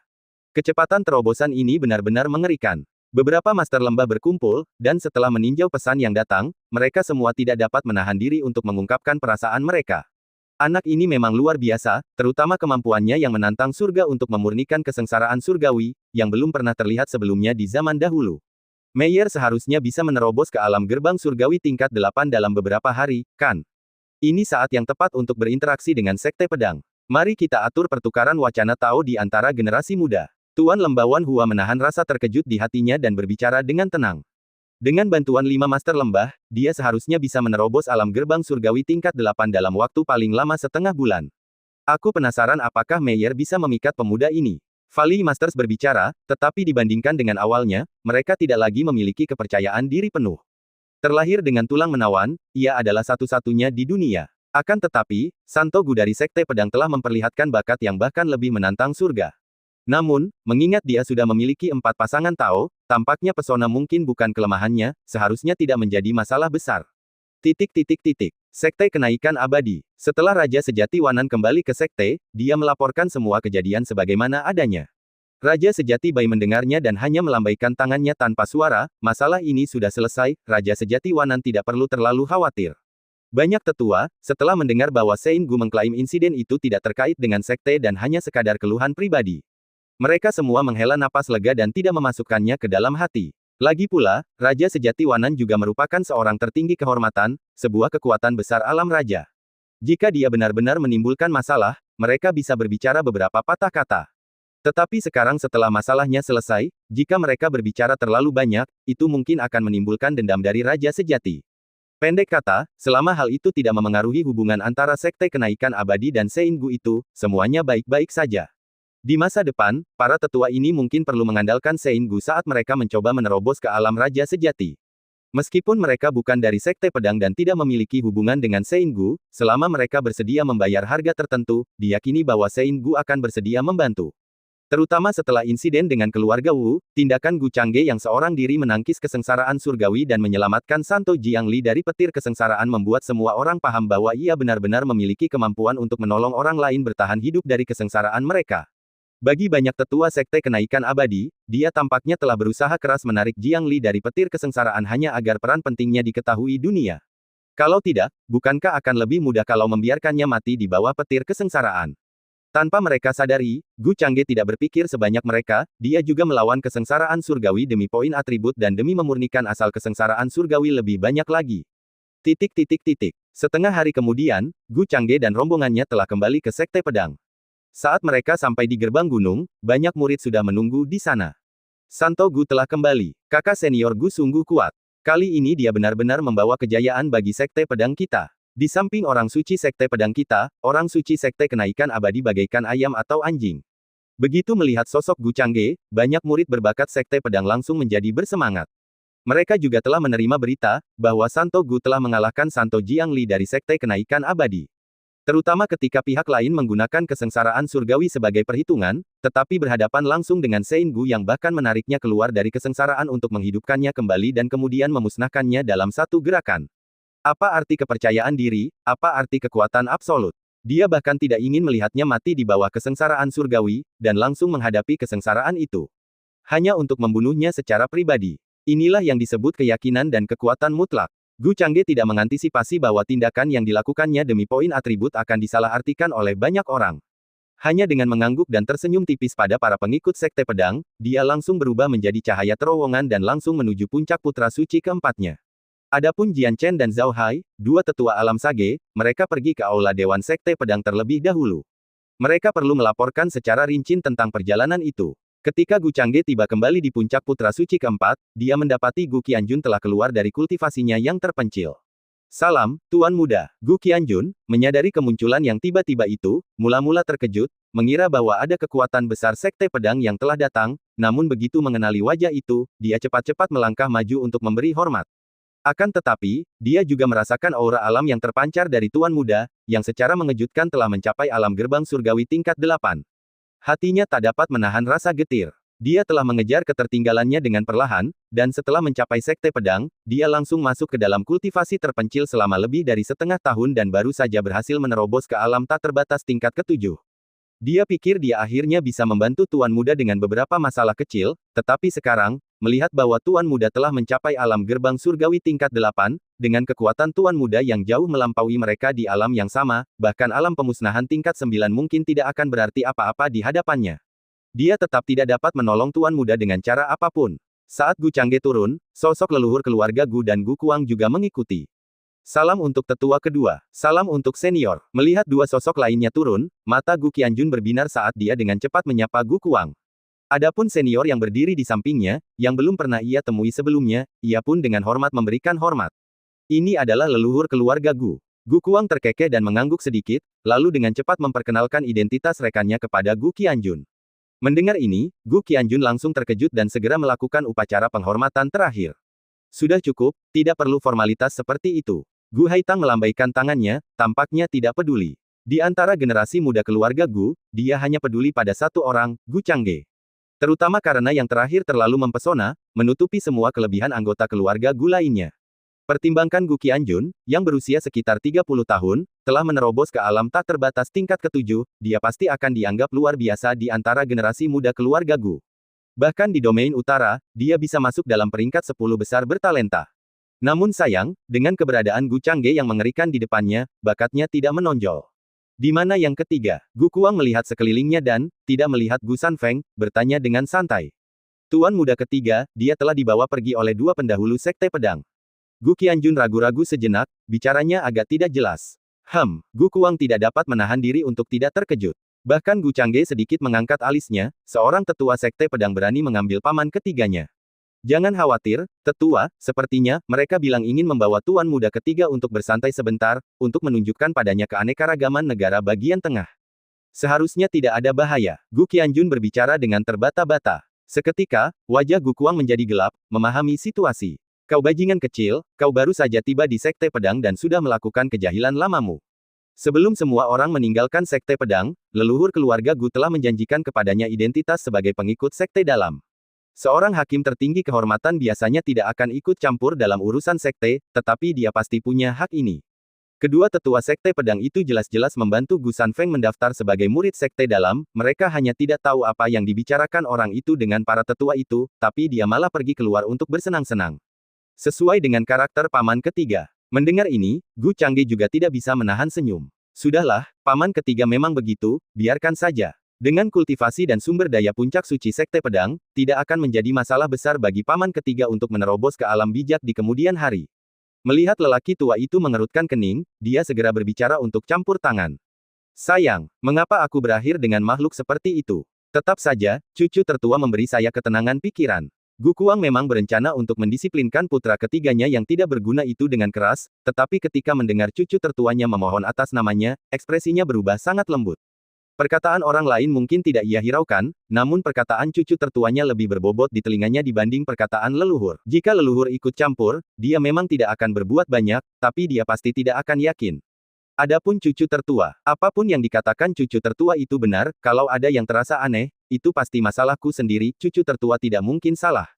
Kecepatan terobosan ini benar-benar mengerikan. Beberapa master lembah berkumpul, dan setelah meninjau pesan yang datang, mereka semua tidak dapat menahan diri untuk mengungkapkan perasaan mereka. Anak ini memang luar biasa, terutama kemampuannya yang menantang surga untuk memurnikan kesengsaraan surgawi, yang belum pernah terlihat sebelumnya di zaman dahulu. Meyer seharusnya bisa menerobos ke alam gerbang surgawi tingkat 8 dalam beberapa hari, kan? Ini saat yang tepat untuk berinteraksi dengan Sekte Pedang. Mari kita atur pertukaran wacana Tao di antara generasi muda. Tuan Lembah Wanhua menahan rasa terkejut di hatinya dan berbicara dengan tenang. Dengan bantuan 5 master lembah, dia seharusnya bisa menerobos alam gerbang surgawi tingkat 8 dalam waktu paling lama setengah bulan. Aku penasaran apakah Meyer bisa memikat pemuda ini. Valley Masters berbicara, tetapi dibandingkan dengan awalnya, mereka tidak lagi memiliki kepercayaan diri penuh. Terlahir dengan tulang menawan, ia adalah satu-satunya di dunia. Akan tetapi, Santo Gu dari Sekte Pedang telah memperlihatkan bakat yang bahkan lebih menantang surga. Namun, mengingat dia sudah memiliki 4 pasangan Tao, tampaknya pesona mungkin bukan kelemahannya, seharusnya tidak menjadi masalah besar. Sekte Kenaikan Abadi. Setelah Raja Sejati Wanan kembali ke Sekte, dia melaporkan semua kejadian sebagaimana adanya. Raja Sejati Bai mendengarnya dan hanya melambaikan tangannya tanpa suara, masalah ini sudah selesai, Raja Sejati Wanan tidak perlu terlalu khawatir. Banyak tetua, setelah mendengar bahwa Sein Gu mengklaim insiden itu tidak terkait dengan Sekte dan hanya sekadar keluhan pribadi. Mereka semua menghela napas lega dan tidak memasukkannya ke dalam hati. Lagi pula, Raja Sejati Wanan juga merupakan seorang tertinggi kehormatan, sebuah kekuatan besar alam raja. Jika dia benar-benar menimbulkan masalah, mereka bisa berbicara beberapa patah kata. Tetapi sekarang setelah masalahnya selesai, jika mereka berbicara terlalu banyak, itu mungkin akan menimbulkan dendam dari Raja Sejati. Pendek kata, selama hal itu tidak memengaruhi hubungan antara Sekte Kenaikan Abadi dan Sein Gu itu, semuanya baik-baik saja. Di masa depan, para tetua ini mungkin perlu mengandalkan Sein Gu saat mereka mencoba menerobos ke alam Raja Sejati. Meskipun mereka bukan dari Sekte Pedang dan tidak memiliki hubungan dengan Sein Gu, selama mereka bersedia membayar harga tertentu, diyakini bahwa Sein Gu akan bersedia membantu. Terutama setelah insiden dengan keluarga Wu, tindakan Gu Changge yang seorang diri menangkis kesengsaraan surgawi dan menyelamatkan Santo Jiangli dari petir kesengsaraan membuat semua orang paham bahwa ia benar-benar memiliki kemampuan untuk menolong orang lain bertahan hidup dari kesengsaraan mereka. Bagi banyak tetua Sekte Kenaikan Abadi, dia tampaknya telah berusaha keras menarik Jiangli dari petir kesengsaraan hanya agar peran pentingnya diketahui dunia. Kalau tidak, bukankah akan lebih mudah kalau membiarkannya mati di bawah petir kesengsaraan? Tanpa mereka sadari, Gu Changge tidak berpikir sebanyak mereka, dia juga melawan kesengsaraan surgawi demi poin atribut dan demi memurnikan asal kesengsaraan surgawi lebih banyak lagi. Setengah hari kemudian, Gu Changge dan rombongannya telah kembali ke Sekte Pedang. Saat mereka sampai di gerbang gunung, banyak murid sudah menunggu di sana. Santo Gu telah kembali. Kakak senior Gu sungguh kuat. Kali ini dia benar-benar membawa kejayaan bagi Sekte Pedang kita. Di samping orang suci Sekte Pedang kita, orang suci Sekte Kenaikan Abadi bagaikan ayam atau anjing. Begitu melihat sosok Gu Changge, banyak murid berbakat Sekte Pedang langsung menjadi bersemangat. Mereka juga telah menerima berita, bahwa Santo Gu telah mengalahkan Santo Jiangli dari Sekte Kenaikan Abadi. Terutama ketika pihak lain menggunakan kesengsaraan surgawi sebagai perhitungan, tetapi berhadapan langsung dengan Sein Gu yang bahkan menariknya keluar dari kesengsaraan untuk menghidupkannya kembali dan kemudian memusnahkannya dalam satu gerakan. Apa arti kepercayaan diri? Apa arti kekuatan absolut? Dia bahkan tidak ingin melihatnya mati di bawah kesengsaraan surgawi, dan langsung menghadapi kesengsaraan itu. Hanya untuk membunuhnya secara pribadi. Inilah yang disebut keyakinan dan kekuatan mutlak. Gu Changge tidak mengantisipasi bahwa tindakan yang dilakukannya demi poin atribut akan disalahartikan oleh banyak orang. Hanya dengan mengangguk dan tersenyum tipis pada para pengikut Sekte Pedang, dia langsung berubah menjadi cahaya terowongan dan langsung menuju puncak putra suci keempatnya. Adapun Jian Chen dan Zhao Hai, dua tetua alam sage, mereka pergi ke aula Dewan Sekte Pedang terlebih dahulu. Mereka perlu melaporkan secara rinci tentang perjalanan itu. Ketika Gu Changge tiba kembali di puncak putra suci keempat, dia mendapati Gu Qianjun telah keluar dari kultivasinya yang terpencil. Salam, Tuan Muda. Gu Qianjun, menyadari kemunculan yang tiba-tiba itu, mula-mula terkejut, mengira bahwa ada kekuatan besar Sekte Pedang yang telah datang, namun begitu mengenali wajah itu, dia cepat-cepat melangkah maju untuk memberi hormat. Akan tetapi, dia juga merasakan aura alam yang terpancar dari Tuan Muda, yang secara mengejutkan telah mencapai alam gerbang surgawi tingkat 8. Hatinya tak dapat menahan rasa getir. Dia telah mengejar ketertinggalannya dengan perlahan, dan setelah mencapai Sekte Pedang, dia langsung masuk ke dalam kultivasi terpencil selama lebih dari setengah tahun dan baru saja berhasil menerobos ke alam tak terbatas tingkat ke-7. Dia pikir dia akhirnya bisa membantu Tuan Muda dengan beberapa masalah kecil, tetapi sekarang, melihat bahwa Tuan Muda telah mencapai alam gerbang surgawi tingkat 8, dengan kekuatan Tuan Muda yang jauh melampaui mereka di alam yang sama, bahkan alam pemusnahan tingkat 9 mungkin tidak akan berarti apa-apa di hadapannya. Dia tetap tidak dapat menolong Tuan Muda dengan cara apapun. Saat Gu Changge turun, sosok leluhur keluarga Gu dan Gu Kuang juga mengikuti. Salam untuk tetua kedua, salam untuk senior. Melihat dua sosok lainnya turun, mata Gu Qianjun berbinar saat dia dengan cepat menyapa Gu Kuang. Adapun senior yang berdiri di sampingnya, yang belum pernah ia temui sebelumnya, ia pun dengan hormat memberikan hormat. Ini adalah leluhur keluarga Gu. Gu Kuang terkekeh dan mengangguk sedikit, lalu dengan cepat memperkenalkan identitas rekannya kepada Gu Qianjun. Mendengar ini, Gu Qianjun langsung terkejut dan segera melakukan upacara penghormatan terakhir. Sudah cukup, tidak perlu formalitas seperti itu. Gu Haitang melambaikan tangannya, tampaknya tidak peduli. Di antara generasi muda keluarga Gu, dia hanya peduli pada satu orang, Gu Changge. Terutama karena yang terakhir terlalu mempesona, menutupi semua kelebihan anggota keluarga Gu lainnya. Pertimbangkan Gu Qianjun, yang berusia sekitar 30 tahun, telah menerobos ke alam tak terbatas tingkat ke-7, dia pasti akan dianggap luar biasa di antara generasi muda keluarga Gu. Bahkan di domain utara, dia bisa masuk dalam peringkat 10 besar bertalenta. Namun sayang, dengan keberadaan Gu Changge yang mengerikan di depannya, bakatnya tidak menonjol. Di mana yang ketiga? Gu Kuang melihat sekelilingnya dan, tidak melihat Gu Sanfeng, bertanya dengan santai. Tuan muda ketiga, dia telah dibawa pergi oleh dua pendahulu Sekte Pedang. Gu Qianjun ragu-ragu sejenak, bicaranya agak tidak jelas. Gu Kuang tidak dapat menahan diri untuk tidak terkejut. Bahkan Gu Changge sedikit mengangkat alisnya, seorang tetua Sekte Pedang berani mengambil paman ketiganya. Jangan khawatir, tetua, sepertinya, mereka bilang ingin membawa tuan muda ketiga untuk bersantai sebentar, untuk menunjukkan padanya keanekaragaman negara bagian tengah. Seharusnya tidak ada bahaya. Gu Qianjun berbicara dengan terbata-bata. Seketika, wajah Gu Kuang menjadi gelap, memahami situasi. Kau bajingan kecil, kau baru saja tiba di Sekte Pedang dan sudah melakukan kejahilan lamamu. Sebelum semua orang meninggalkan Sekte Pedang, leluhur keluarga Gu telah menjanjikan kepadanya identitas sebagai pengikut Sekte Dalam. Seorang hakim tertinggi kehormatan biasanya tidak akan ikut campur dalam urusan sekte, tetapi dia pasti punya hak ini. Kedua tetua Sekte Pedang itu jelas-jelas membantu Gu Sanfeng mendaftar sebagai murid Sekte Dalam, mereka hanya tidak tahu apa yang dibicarakan orang itu dengan para tetua itu, tapi dia malah pergi keluar untuk bersenang-senang. Sesuai dengan karakter paman ketiga. Mendengar ini, Gu Changge juga tidak bisa menahan senyum. Sudahlah, paman ketiga memang begitu, biarkan saja. Dengan kultivasi dan sumber daya puncak suci Sekte Pedang, tidak akan menjadi masalah besar bagi paman ketiga untuk menerobos ke alam bijak di kemudian hari. Melihat lelaki tua itu mengerutkan kening, dia segera berbicara untuk campur tangan. Sayang, mengapa aku berakhir dengan makhluk seperti itu? Tetap saja, cucu tertua memberi saya ketenangan pikiran. Gu Kuang memang berencana untuk mendisiplinkan putra ketiganya yang tidak berguna itu dengan keras, tetapi ketika mendengar cucu tertuanya memohon atas namanya, ekspresinya berubah sangat lembut. Perkataan orang lain mungkin tidak ia hiraukan, namun perkataan cucu tertuanya lebih berbobot di telinganya dibanding perkataan leluhur. Jika leluhur ikut campur, dia memang tidak akan berbuat banyak, tapi dia pasti tidak akan yakin. Adapun cucu tertua, apapun yang dikatakan cucu tertua itu benar, kalau ada yang terasa aneh, itu pasti masalahku sendiri, cucu tertua tidak mungkin salah.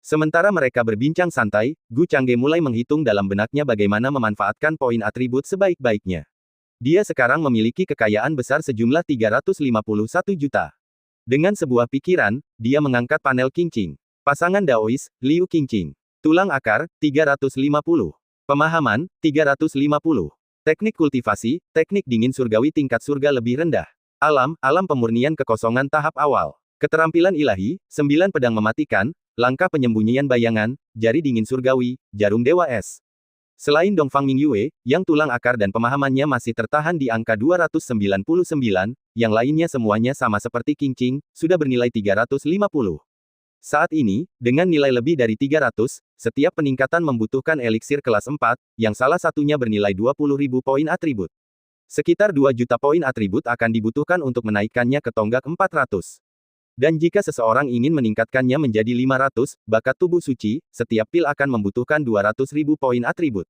Sementara mereka berbincang santai, Gu Changge mulai menghitung dalam benaknya bagaimana memanfaatkan poin atribut sebaik-baiknya. Dia sekarang memiliki kekayaan besar sejumlah 351 juta. Dengan sebuah pikiran, dia mengangkat panel Qingqing. Pasangan Daois, Liu Qingqing. Tulang akar, 350. Pemahaman, 350. Teknik kultivasi, teknik dingin surgawi tingkat surga lebih rendah. Alam pemurnian kekosongan tahap awal. Keterampilan ilahi, 9 pedang mematikan, langkah penyembunyian bayangan, jari dingin surgawi, jarum dewa es. Selain Dongfang Mingyue, yang tulang akar dan pemahamannya masih tertahan di angka 299, yang lainnya semuanya sama seperti Qingqing, sudah bernilai 350. Saat ini, dengan nilai lebih dari 300, setiap peningkatan membutuhkan eliksir kelas 4, yang salah satunya bernilai 20.000 poin atribut. Sekitar 2 juta poin atribut akan dibutuhkan untuk menaikkannya ke tonggak 400. Dan jika seseorang ingin meningkatkannya menjadi 500, bakat tubuh suci, setiap pil akan membutuhkan 200.000 poin atribut.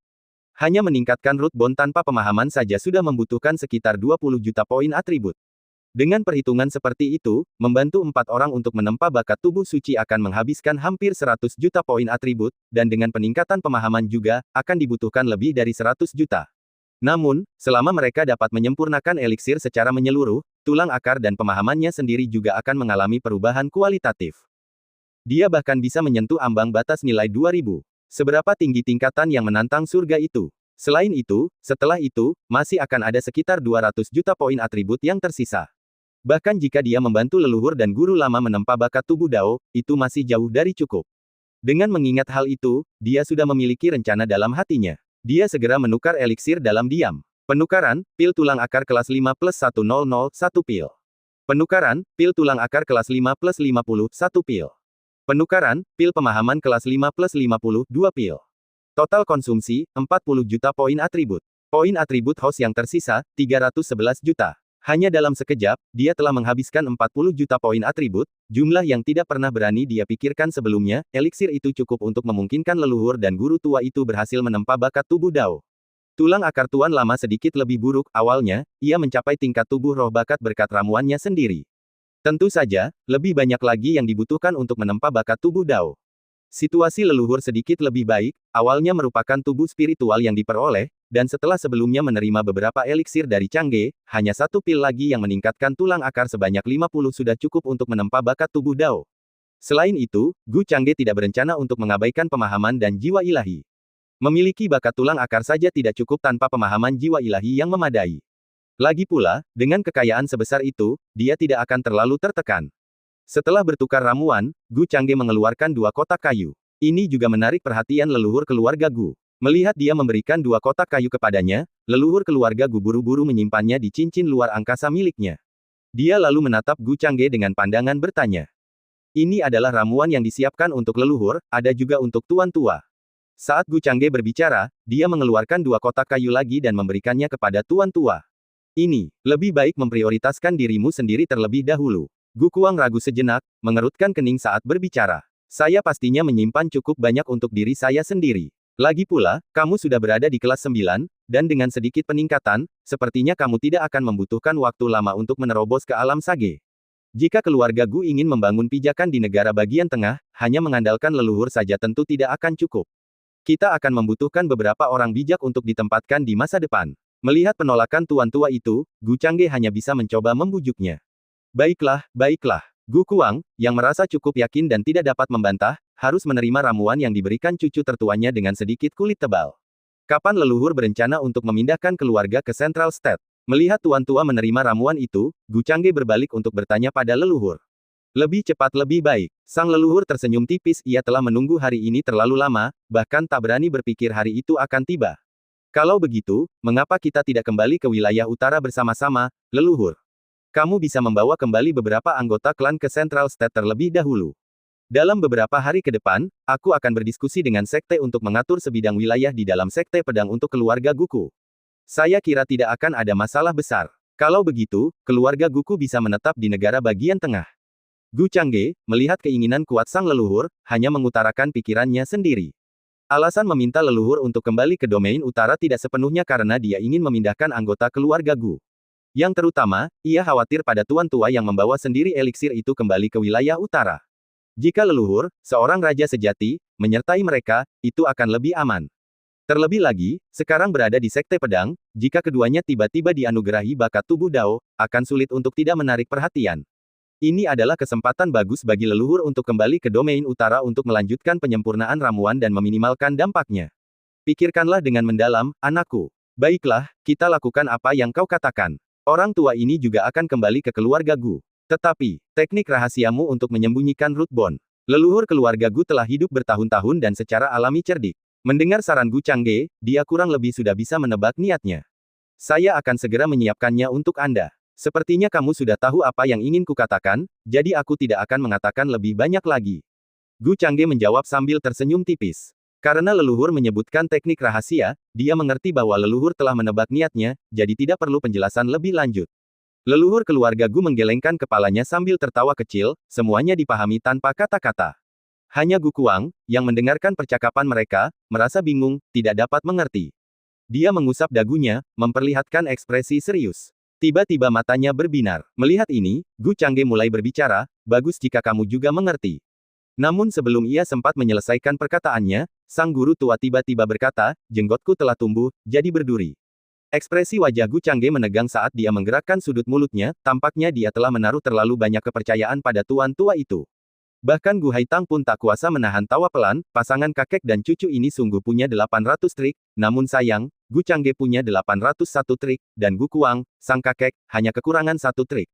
Hanya meningkatkan root bond tanpa pemahaman saja sudah membutuhkan sekitar 20 juta poin atribut. Dengan perhitungan seperti itu, membantu 4 orang untuk menempa bakat tubuh suci akan menghabiskan hampir 100 juta poin atribut, dan dengan peningkatan pemahaman juga, akan dibutuhkan lebih dari 100 juta. Namun, selama mereka dapat menyempurnakan eliksir secara menyeluruh, tulang akar dan pemahamannya sendiri juga akan mengalami perubahan kualitatif. Dia bahkan bisa menyentuh ambang batas nilai 2000. Seberapa tinggi tingkatan yang menantang surga itu? Selain itu, setelah itu, masih akan ada sekitar 200 juta poin atribut yang tersisa. Bahkan jika dia membantu leluhur dan guru lama menempa bakat tubuh Dao, itu masih jauh dari cukup. Dengan mengingat hal itu, dia sudah memiliki rencana dalam hatinya. Dia segera menukar eliksir dalam diam. Penukaran, pil tulang akar kelas 5 plus 100, 1 pil. Penukaran, pil tulang akar kelas 5 plus 50, 1 pil. Penukaran, pil pemahaman kelas 5 plus 50, 2 pil. Total konsumsi, 40 juta poin atribut. Poin atribut host yang tersisa, 311 juta. Hanya dalam sekejap, dia telah menghabiskan 40 juta poin atribut, jumlah yang tidak pernah berani dia pikirkan sebelumnya. Eliksir itu cukup untuk memungkinkan leluhur dan guru tua itu berhasil menempa bakat tubuh Dao. Tulang akar tuan lama sedikit lebih buruk, awalnya, ia mencapai tingkat tubuh roh bakat berkat ramuannya sendiri. Tentu saja, lebih banyak lagi yang dibutuhkan untuk menempa bakat tubuh Dao. Situasi leluhur sedikit lebih baik, awalnya merupakan tubuh spiritual yang diperoleh, dan setelah sebelumnya menerima beberapa eliksir dari Changge, hanya 1 pil lagi yang meningkatkan tulang akar sebanyak 50 sudah cukup untuk menempa bakat tubuh Dao. Selain itu, Gu Changge tidak berencana untuk mengabaikan pemahaman dan jiwa ilahi. Memiliki bakat tulang akar saja tidak cukup tanpa pemahaman jiwa ilahi yang memadai. Lagi pula, dengan kekayaan sebesar itu, dia tidak akan terlalu tertekan. Setelah bertukar ramuan, Gu Changge mengeluarkan 2 kotak kayu. Ini juga menarik perhatian leluhur keluarga Gu. Melihat dia memberikan 2 kotak kayu kepadanya, leluhur keluarga Gu buru-buru menyimpannya di cincin luar angkasa miliknya. Dia lalu menatap Gu Changge dengan pandangan bertanya. Ini adalah ramuan yang disiapkan untuk leluhur, ada juga untuk tuan tua. Saat Gu Changge berbicara, dia mengeluarkan 2 kotak kayu lagi dan memberikannya kepada tuan tua. Ini, lebih baik memprioritaskan dirimu sendiri terlebih dahulu. Gu Kuang ragu sejenak, mengerutkan kening saat berbicara. Saya pastinya menyimpan cukup banyak untuk diri saya sendiri. Lagi pula, kamu sudah berada di kelas 9, dan dengan sedikit peningkatan, sepertinya kamu tidak akan membutuhkan waktu lama untuk menerobos ke alam sage. Jika keluarga Gu ingin membangun pijakan di negara bagian tengah, hanya mengandalkan leluhur saja tentu tidak akan cukup. Kita akan membutuhkan beberapa orang bijak untuk ditempatkan di masa depan. Melihat penolakan tuan tua itu, Gu Changge hanya bisa mencoba membujuknya. Baiklah, baiklah. Gu Kuang, yang merasa cukup yakin dan tidak dapat membantah, harus menerima ramuan yang diberikan cucu tertuanya dengan sedikit kulit tebal. Kapan leluhur berencana untuk memindahkan keluarga ke Central State? Melihat tuan tua menerima ramuan itu, Gu Changge berbalik untuk bertanya pada leluhur. Lebih cepat lebih baik. Sang leluhur tersenyum tipis, ia telah menunggu hari ini terlalu lama, bahkan tak berani berpikir hari itu akan tiba. Kalau begitu, mengapa kita tidak kembali ke wilayah utara bersama-sama, leluhur? Kamu bisa membawa kembali beberapa anggota klan ke Central State terlebih dahulu. Dalam beberapa hari ke depan, aku akan berdiskusi dengan sekte untuk mengatur sebidang wilayah di dalam sekte pedang untuk keluarga Guku. Saya kira tidak akan ada masalah besar. Kalau begitu, keluarga Guku bisa menetap di negara bagian tengah. Gu Changge, melihat keinginan kuat sang leluhur, hanya mengutarakan pikirannya sendiri. Alasan meminta leluhur untuk kembali ke domain utara tidak sepenuhnya karena dia ingin memindahkan anggota keluarga Gu. Yang terutama, ia khawatir pada tuan tua yang membawa sendiri eliksir itu kembali ke wilayah utara. Jika leluhur, seorang raja sejati, menyertai mereka, itu akan lebih aman. Terlebih lagi, sekarang berada di sekte pedang, jika keduanya tiba-tiba dianugerahi bakat tubuh Dao, akan sulit untuk tidak menarik perhatian. Ini adalah kesempatan bagus bagi leluhur untuk kembali ke domain utara untuk melanjutkan penyempurnaan ramuan dan meminimalkan dampaknya. Pikirkanlah dengan mendalam, anakku. Baiklah, kita lakukan apa yang kau katakan. Orang tua ini juga akan kembali ke keluarga Gu. Tetapi, teknik rahasiamu untuk menyembunyikan root bond. Leluhur keluarga Gu telah hidup bertahun-tahun dan secara alami cerdik. Mendengar saran Gu Changge, dia kurang lebih sudah bisa menebak niatnya. Saya akan segera menyiapkannya untuk Anda. Sepertinya kamu sudah tahu apa yang ingin kukatakan, jadi aku tidak akan mengatakan lebih banyak lagi. Gu Changge menjawab sambil tersenyum tipis. Karena leluhur menyebutkan teknik rahasia, dia mengerti bahwa leluhur telah menebak niatnya, jadi tidak perlu penjelasan lebih lanjut. Leluhur keluarga Gu menggelengkan kepalanya sambil tertawa kecil, semuanya dipahami tanpa kata-kata. Hanya Gu Kuang, yang mendengarkan percakapan mereka, merasa bingung, tidak dapat mengerti. Dia mengusap dagunya, memperlihatkan ekspresi serius. Tiba-tiba matanya berbinar. Melihat ini, Gu Changge mulai berbicara, bagus jika kamu juga mengerti. Namun sebelum ia sempat menyelesaikan perkataannya, sang guru tua tiba-tiba berkata, jenggotku telah tumbuh, jadi berduri. Ekspresi wajah Gu Changge menegang saat dia menggerakkan sudut mulutnya, tampaknya dia telah menaruh terlalu banyak kepercayaan pada tuan tua itu. Bahkan Gu Haitang pun tak kuasa menahan tawa pelan, pasangan kakek dan cucu ini sungguh punya 800 trik, namun sayang, Gu Changge punya 801 trik, dan Gu Kuang, sang kakek, hanya kekurangan 1 trik.